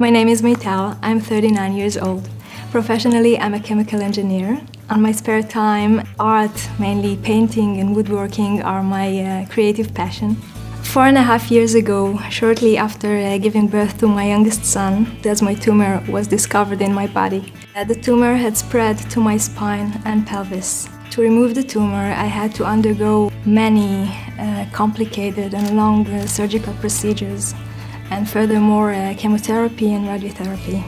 My name is Meital. I'm 39 years old. Professionally, I'm a chemical engineer. On my spare time, art, mainly painting and woodworking, are my creative passion. 4.5 years ago, shortly after giving birth to my youngest son, desmoid tumor was discovered in my body. The tumor had spread to my spine and pelvis. To remove the tumor, I had to undergo many complicated and long surgical procedures, and furthermore chemotherapy and radiotherapy.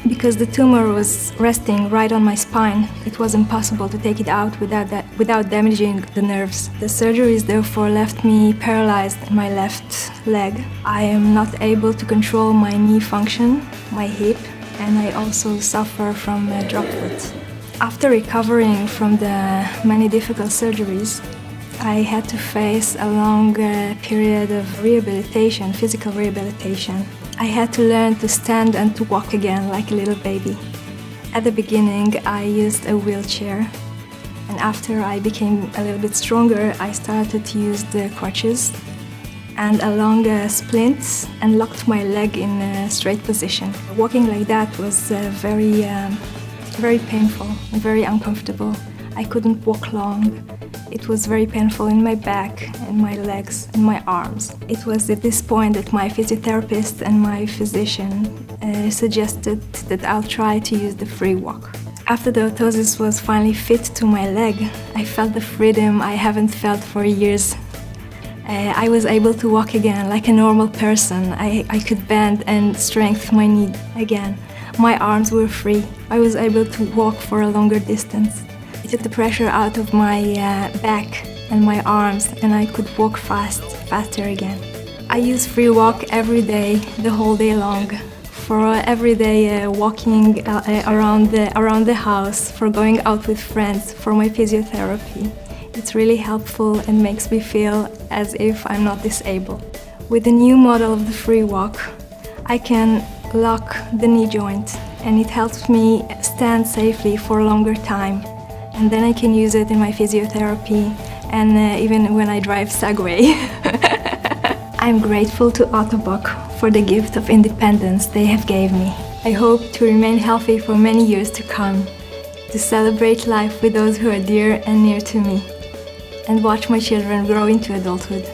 Because the tumor was resting right on my spine, it was impossible to take it out without damaging the nerves. The surgeries therefore left me paralyzed in my left leg. I am not able to control my knee function, my hip, and I also suffer from drop foot. After recovering from the many difficult surgeries, I had to face a long period of rehabilitation, physical rehabilitation. I had to learn to stand and to walk again like a little baby. At the beginning, I used a wheelchair, and after I became a little bit stronger, I started to use the crutches and a long splint and locked my leg in a straight position. Walking like that was very painful and very uncomfortable. I couldn't walk long. It was very painful in my back and my legs and my arms. It was at this point that my physiotherapist and my physician suggested that I'll try to use the free walk. After the orthosis was finally fit to my leg, I felt the freedom I haven't felt for years. I was able to walk again like a normal person. I could bend and strengthen my knee again. My arms were free. I was able to walk for a longer distance. It took the pressure out of my back and my arms, and I could walk faster again. I use free walk every day, the whole day long, for everyday walking around the house, for going out with friends, for my physiotherapy. It's really helpful and makes me feel as if I'm not disabled. With the new model of the free walk, I can lock the knee joint, and it helps me stand safely for a longer time. And then I can use it in my physiotherapy and even when I drive Segway. I'm grateful to Ottobock for the gift of independence they have gave me. I hope to remain healthy for many years to come, to celebrate life with those who are dear and near to me, and watch my children grow into adulthood.